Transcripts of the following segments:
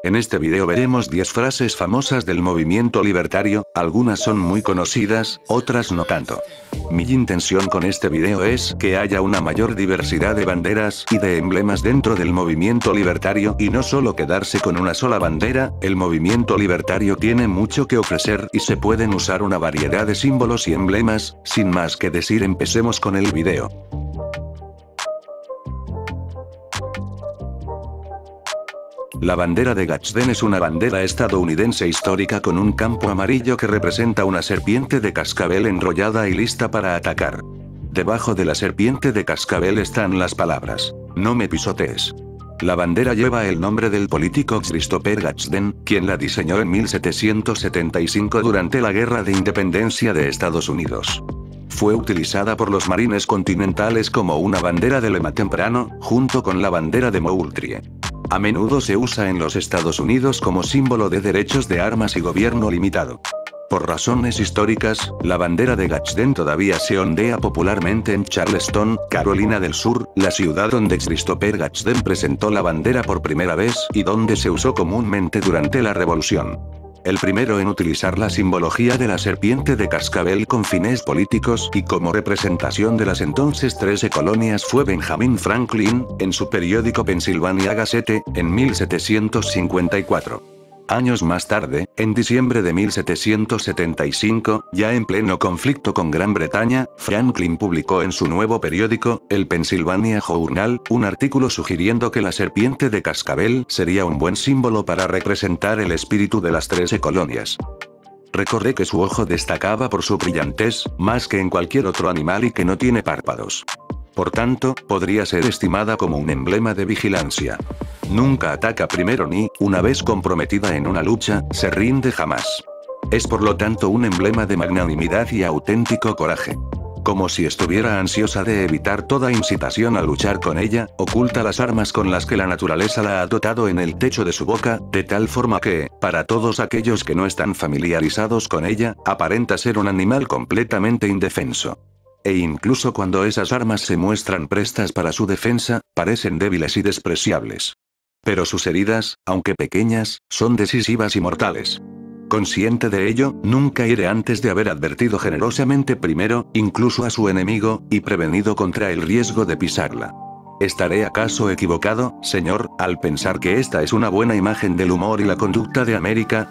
En este video veremos 10 frases famosas del movimiento libertario, algunas son muy conocidas, otras no tanto. Mi intención con este video es que haya una mayor diversidad de banderas y de emblemas dentro del movimiento libertario y no solo quedarse con una sola bandera. El movimiento libertario tiene mucho que ofrecer y se pueden usar una variedad de símbolos y emblemas. Sin más que decir, empecemos con el video. La bandera de Gadsden es una bandera estadounidense histórica con un campo amarillo que representa una serpiente de cascabel enrollada y lista para atacar. Debajo de la serpiente de cascabel están las palabras: "No me pisotees". La bandera lleva el nombre del político Christopher Gadsden, quien la diseñó en 1775 durante la Guerra de Independencia de Estados Unidos. Fue utilizada por los marines continentales como una bandera de lema temprano, junto con la bandera de Moultrie. A menudo se usa en los Estados Unidos como símbolo de derechos de armas y gobierno limitado. Por razones históricas, la bandera de Gadsden todavía se ondea popularmente en Charleston, Carolina del Sur, la ciudad donde Christopher Gadsden presentó la bandera por primera vez y donde se usó comúnmente durante la Revolución. El primero en utilizar la simbología de la serpiente de cascabel con fines políticos y como representación de las entonces 13 colonias fue Benjamin Franklin, en su periódico Pennsylvania Gazette, en 1754. Años más tarde, en diciembre de 1775, ya en pleno conflicto con Gran Bretaña, Franklin publicó en su nuevo periódico, el Pennsylvania Journal, un artículo sugiriendo que la serpiente de cascabel sería un buen símbolo para representar el espíritu de las 13 colonias. Recordé que su ojo destacaba por su brillantez, más que en cualquier otro animal y que no tiene párpados. Por tanto, podría ser estimada como un emblema de vigilancia. Nunca ataca primero ni, una vez comprometida en una lucha, se rinde jamás. Es por lo tanto un emblema de magnanimidad y auténtico coraje. Como si estuviera ansiosa de evitar toda incitación a luchar con ella, oculta las armas con las que la naturaleza la ha dotado en el techo de su boca, de tal forma que, para todos aquellos que no están familiarizados con ella, aparenta ser un animal completamente indefenso. E incluso cuando esas armas se muestran prestas para su defensa, parecen débiles y despreciables. Pero sus heridas, aunque pequeñas, son decisivas y mortales. Consciente de ello, nunca hiere antes de haber advertido generosamente primero, incluso a su enemigo, y prevenido contra el riesgo de pisarla. ¿Estaré acaso equivocado, señor, al pensar que esta es una buena imagen del humor y la conducta de América?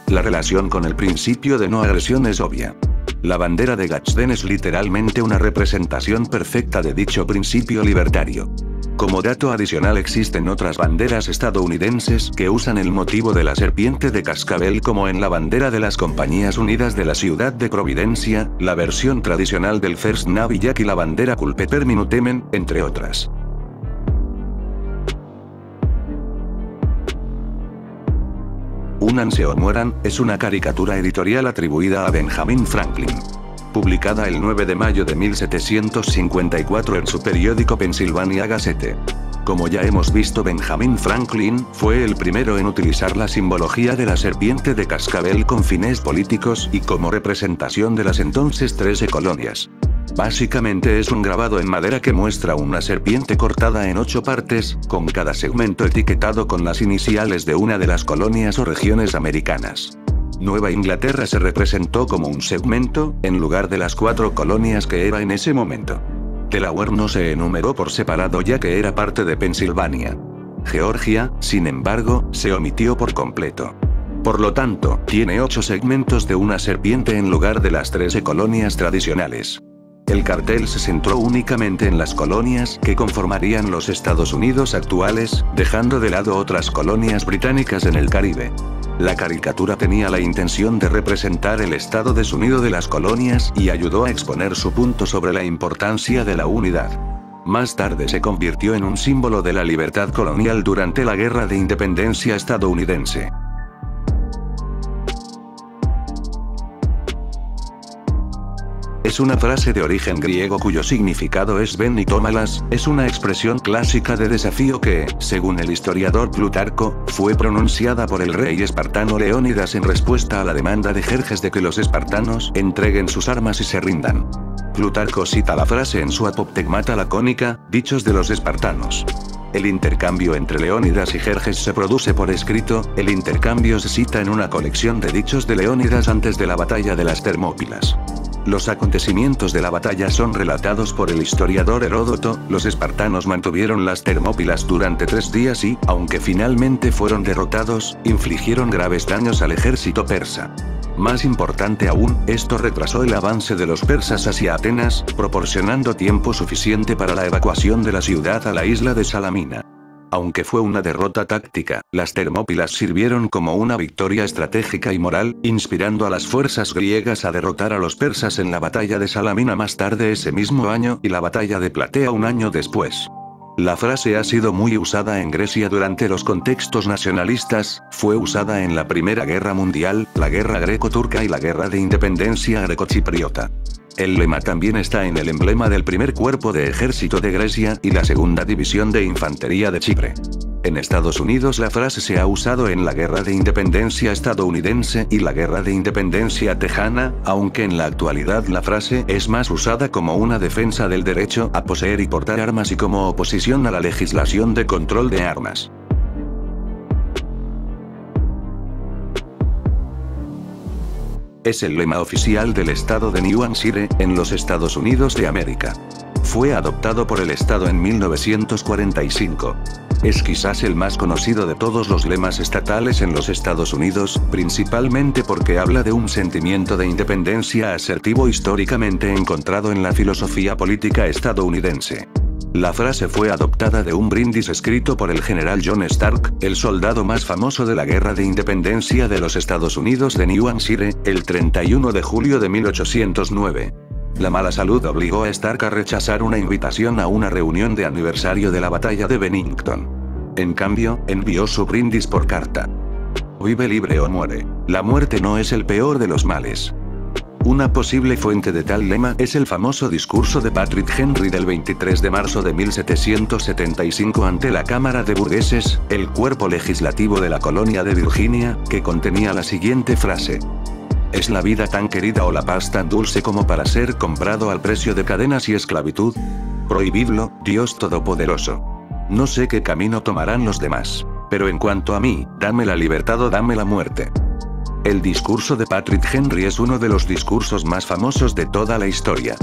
La relación con el principio de no agresión es obvia. La bandera de Gadsden es literalmente una representación perfecta de dicho principio libertario. Como dato adicional, existen otras banderas estadounidenses que usan el motivo de la serpiente de cascabel, como en la bandera de las Compañías Unidas de la ciudad de Providencia, la versión tradicional del First Navy Jack y la bandera Culpeper Minutemen, entre otras. Únanse o mueran, es una caricatura editorial atribuida a Benjamin Franklin. Publicada el 9 de mayo de 1754 en su periódico Pennsylvania Gazette. Como ya hemos visto, Benjamin Franklin fue el primero en utilizar la simbología de la serpiente de cascabel con fines políticos y como representación de las entonces 13 colonias. Básicamente es un grabado en madera que muestra una serpiente cortada en 8 partes, con cada segmento etiquetado con las iniciales de una de las colonias o regiones americanas. Nueva Inglaterra se representó como un segmento, en lugar de las 4 colonias que era en ese momento. Delaware no se enumeró por separado ya que era parte de Pensilvania. Georgia, sin embargo, se omitió por completo. Por lo tanto, tiene 8 segmentos de una serpiente en lugar de las 13 colonias tradicionales. El cartel se centró únicamente en las colonias que conformarían los Estados Unidos actuales, dejando de lado otras colonias británicas en el Caribe. La caricatura tenía la intención de representar el estado desunido de las colonias y ayudó a exponer su punto sobre la importancia de la unidad. Más tarde se convirtió en un símbolo de la libertad colonial durante la Guerra de Independencia estadounidense. Es una frase de origen griego cuyo significado es ven y tómalas, es una expresión clásica de desafío que, según el historiador Plutarco, fue pronunciada por el rey espartano Leónidas en respuesta a la demanda de Jerjes de que los espartanos entreguen sus armas y se rindan. Plutarco cita la frase en su Apoptegmata lacónica, Dichos de los espartanos. El intercambio entre Leónidas y Jerjes se produce por escrito, el intercambio se cita en una colección de dichos de Leónidas antes de la batalla de las Termópilas. Los acontecimientos de la batalla son relatados por el historiador Heródoto. Los espartanos mantuvieron las Termópilas durante 3 días y, aunque finalmente fueron derrotados, infligieron graves daños al ejército persa. Más importante aún, esto retrasó el avance de los persas hacia Atenas, proporcionando tiempo suficiente para la evacuación de la ciudad a la isla de Salamina. Aunque fue una derrota táctica, las Termópilas sirvieron como una victoria estratégica y moral, inspirando a las fuerzas griegas a derrotar a los persas en la batalla de Salamina más tarde ese mismo año y la batalla de Platea un año después. La frase ha sido muy usada en Grecia durante los contextos nacionalistas, fue usada en la Primera Guerra Mundial, la Guerra Greco-Turca y la Guerra de Independencia Greco-Chipriota. El lema también está en el emblema del primer cuerpo de ejército de Grecia y la segunda división de infantería de Chipre. En Estados Unidos la frase se ha usado en la Guerra de Independencia estadounidense y la Guerra de Independencia tejana, aunque en la actualidad la frase es más usada como una defensa del derecho a poseer y portar armas y como oposición a la legislación de control de armas. Es el lema oficial del estado de New Hampshire, en los Estados Unidos de América. Fue adoptado por el estado en 1945. Es quizás el más conocido de todos los lemas estatales en los Estados Unidos, principalmente porque habla de un sentimiento de independencia asertivo históricamente encontrado en la filosofía política estadounidense. La frase fue adoptada de un brindis escrito por el general John Stark, el soldado más famoso de la Guerra de Independencia de los Estados Unidos de New Hampshire, el 31 de julio de 1809. La mala salud obligó a Stark a rechazar una invitación a una reunión de aniversario de la batalla de Bennington. En cambio, envió su brindis por carta. Vive libre o muere. La muerte no es el peor de los males. Una posible fuente de tal lema es el famoso discurso de Patrick Henry del 23 de marzo de 1775 ante la Cámara de Burgueses, el cuerpo legislativo de la colonia de Virginia, que contenía la siguiente frase: ¿Es la vida tan querida o la paz tan dulce como para ser comprado al precio de cadenas y esclavitud? Prohibidlo, Dios Todopoderoso. No sé qué camino tomarán los demás. Pero en cuanto a mí, dame la libertad o dame la muerte. El discurso de Patrick Henry es uno de los discursos más famosos de toda la historia.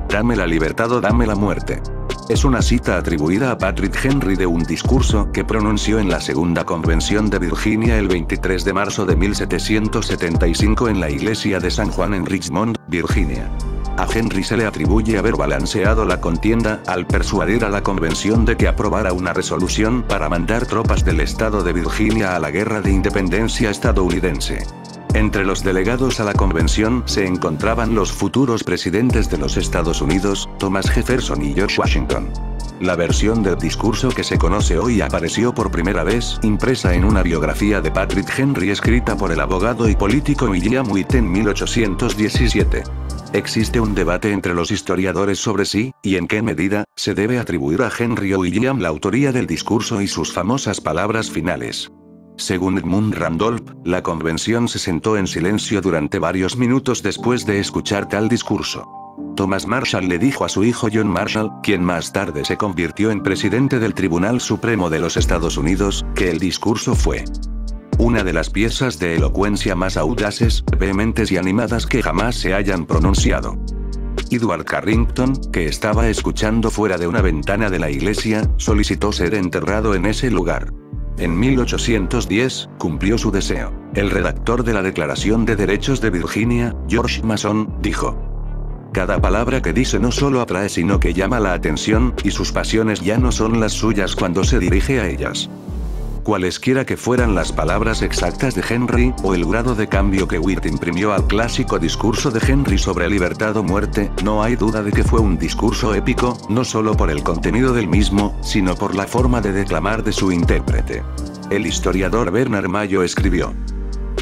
Dame la libertad o dame la muerte. Es una cita atribuida a Patrick Henry de un discurso que pronunció en la Segunda Convención de Virginia el 23 de marzo de 1775 en la iglesia de San Juan en Richmond, Virginia. A Henry se le atribuye haber balanceado la contienda al persuadir a la convención de que aprobara una resolución para mandar tropas del estado de Virginia a la Guerra de Independencia estadounidense. Entre los delegados a la convención se encontraban los futuros presidentes de los Estados Unidos, Thomas Jefferson y George Washington. La versión del discurso que se conoce hoy apareció por primera vez impresa en una biografía de Patrick Henry escrita por el abogado y político William Witt en 1817. Existe un debate entre los historiadores sobre si, y en qué medida, se debe atribuir a Henry o William la autoría del discurso y sus famosas palabras finales. Según Edmund Randolph, la convención se sentó en silencio durante varios minutos después de escuchar tal discurso. Thomas Marshall le dijo a su hijo John Marshall, quien más tarde se convirtió en presidente del Tribunal Supremo de los Estados Unidos, que el discurso fue una de las piezas de elocuencia más audaces, vehementes y animadas que jamás se hayan pronunciado. Edward Carrington, que estaba escuchando fuera de una ventana de la iglesia, solicitó ser enterrado en ese lugar. En 1810, cumplió su deseo. El redactor de la Declaración de Derechos de Virginia, George Mason, dijo: cada palabra que dice no solo atrae sino que llama la atención, y sus pasiones ya no son las suyas cuando se dirige a ellas. Cualesquiera que fueran las palabras exactas de Henry, o el grado de cambio que Witt imprimió al clásico discurso de Henry sobre libertad o muerte, no hay duda de que fue un discurso épico, no solo por el contenido del mismo, sino por la forma de declamar de su intérprete. El historiador Bernard Mayo escribió: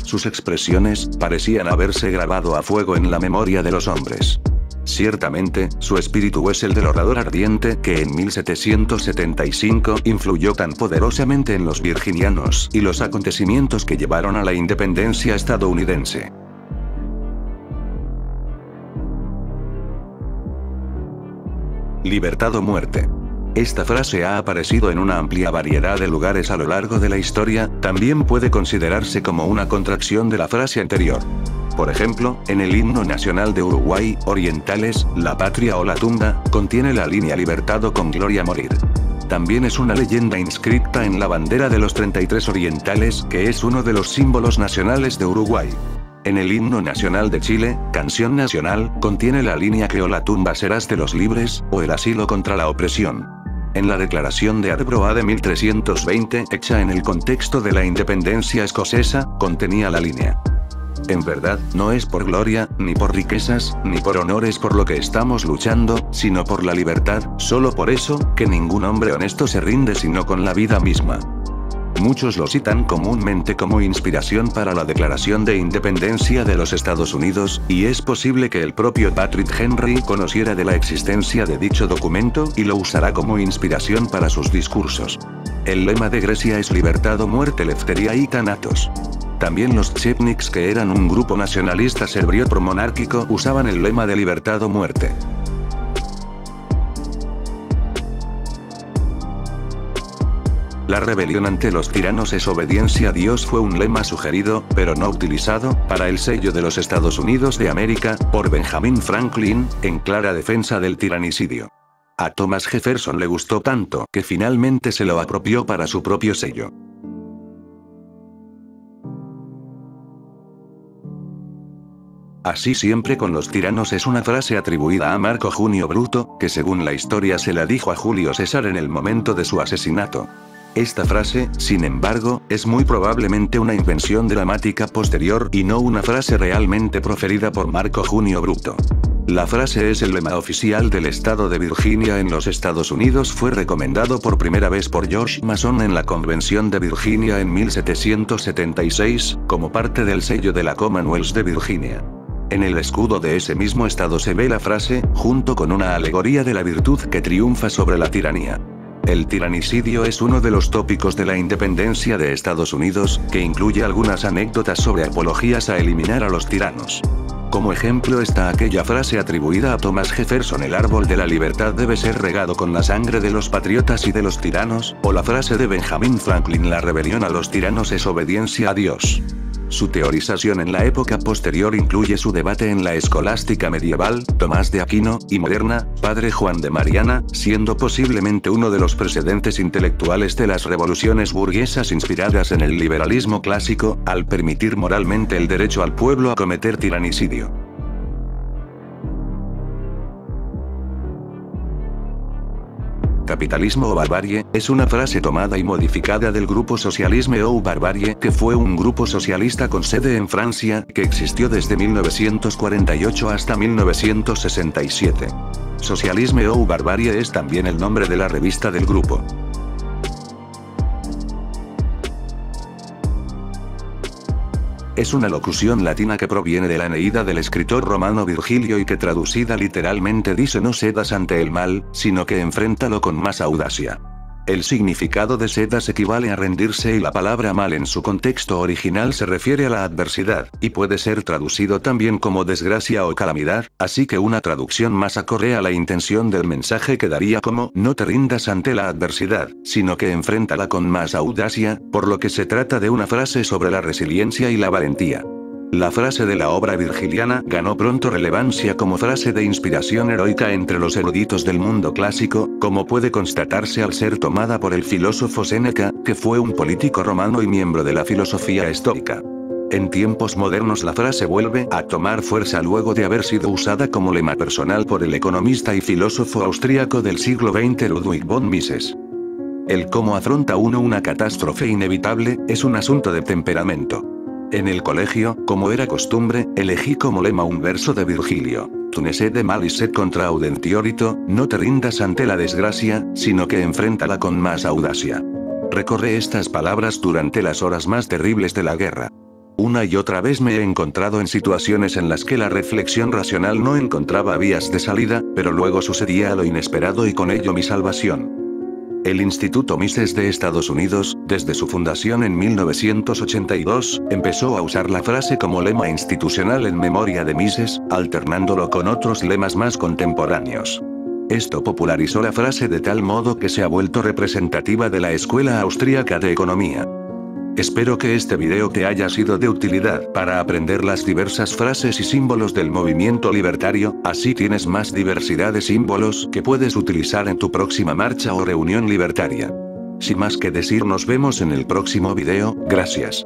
sus expresiones parecían haberse grabado a fuego en la memoria de los hombres. Ciertamente, su espíritu es el del orador ardiente que en 1775 influyó tan poderosamente en los virginianos y los acontecimientos que llevaron a la independencia estadounidense. Libertad o muerte. Esta frase ha aparecido en una amplia variedad de lugares a lo largo de la historia, también puede considerarse como una contracción de la frase anterior. Por ejemplo, en el himno nacional de Uruguay, Orientales, la patria o la tumba, contiene la línea libertad o con gloria morir. También es una leyenda inscrita en la bandera de los 33 Orientales, que es uno de los símbolos nacionales de Uruguay. En el himno nacional de Chile, Canción Nacional, contiene la línea que o la tumba serás de los libres, o el asilo contra la opresión. En la Declaración de Arbroath de 1320, hecha en el contexto de la independencia escocesa, contenía la línea: en verdad, no es por gloria, ni por riquezas, ni por honores por lo que estamos luchando, sino por la libertad, solo por eso, que ningún hombre honesto se rinde sino con la vida misma. Muchos lo citan comúnmente como inspiración para la Declaración de Independencia de los Estados Unidos, y es posible que el propio Patrick Henry conociera de la existencia de dicho documento y lo usará como inspiración para sus discursos. El lema de Grecia es libertad o muerte Lefteria y Thanatos. También los Chetniks, que eran un grupo nacionalista serbio promonárquico, usaban el lema de libertad o muerte. La rebelión ante los tiranos es obediencia a Dios fue un lema sugerido, pero no utilizado, para el sello de los Estados Unidos de América, por Benjamin Franklin, en clara defensa del tiranicidio. A Thomas Jefferson le gustó tanto que finalmente se lo apropió para su propio sello. Así siempre con los tiranos es una frase atribuida a Marco Junio Bruto, que según la historia se la dijo a Julio César en el momento de su asesinato. Esta frase, sin embargo, es muy probablemente una invención dramática posterior y no una frase realmente proferida por Marco Junio Bruto. La frase es el lema oficial del estado de Virginia en los Estados Unidos. Fue recomendado por primera vez por George Mason en la Convención de Virginia en 1776, como parte del sello de la Commonwealth de Virginia. En el escudo de ese mismo estado se ve la frase, junto con una alegoría de la virtud que triunfa sobre la tiranía. El tiranicidio es uno de los tópicos de la independencia de Estados Unidos, que incluye algunas anécdotas sobre apologías a eliminar a los tiranos. Como ejemplo está aquella frase atribuida a Thomas Jefferson: el árbol de la libertad debe ser regado con la sangre de los patriotas y de los tiranos, o la frase de Benjamin Franklin: la rebelión a los tiranos es obediencia a Dios. Su teorización en la época posterior incluye su debate en la escolástica medieval, Tomás de Aquino, y moderna, Padre Juan de Mariana, siendo posiblemente uno de los precedentes intelectuales de las revoluciones burguesas inspiradas en el liberalismo clásico, al permitir moralmente el derecho al pueblo a cometer tiranicidio. Capitalismo o barbarie, es una frase tomada y modificada del grupo Socialisme ou Barbarie, que fue un grupo socialista con sede en Francia, que existió desde 1948 hasta 1967. Socialisme ou Barbarie es también el nombre de la revista del grupo. Es una locución latina que proviene de la Eneida del escritor romano Virgilio y que traducida literalmente dice: no cedas ante el mal, sino que enfréntalo con más audacia. El significado de cedas equivale a rendirse y la palabra mal en su contexto original se refiere a la adversidad, y puede ser traducido también como desgracia o calamidad, así que una traducción más acorde a la intención del mensaje quedaría como: no te rindas ante la adversidad, sino que enfréntala con más audacia, por lo que se trata de una frase sobre la resiliencia y la valentía. La frase de la obra virgiliana ganó pronto relevancia como frase de inspiración heroica entre los eruditos del mundo clásico, como puede constatarse al ser tomada por el filósofo Séneca, que fue un político romano y miembro de la filosofía estoica. En tiempos modernos la frase vuelve a tomar fuerza luego de haber sido usada como lema personal por el economista y filósofo austríaco del siglo XX Ludwig von Mises. El cómo afronta uno una catástrofe inevitable, es un asunto de temperamento. En el colegio, como era costumbre, elegí como lema un verso de Virgilio: tu ne sede malis sed contra audentiorito, no te rindas ante la desgracia, sino que enfréntala con más audacia. Recorré estas palabras durante las horas más terribles de la guerra. Una y otra vez me he encontrado en situaciones en las que la reflexión racional no encontraba vías de salida, pero luego sucedía lo inesperado y con ello mi salvación. El Instituto Mises de Estados Unidos, desde su fundación en 1982, empezó a usar la frase como lema institucional en memoria de Mises, alternándolo con otros lemas más contemporáneos. Esto popularizó la frase de tal modo que se ha vuelto representativa de la Escuela Austríaca de Economía. Espero que este video te haya sido de utilidad para aprender las diversas frases y símbolos del movimiento libertario, así tienes más diversidad de símbolos que puedes utilizar en tu próxima marcha o reunión libertaria. Sin más que decir, nos vemos en el próximo video, gracias.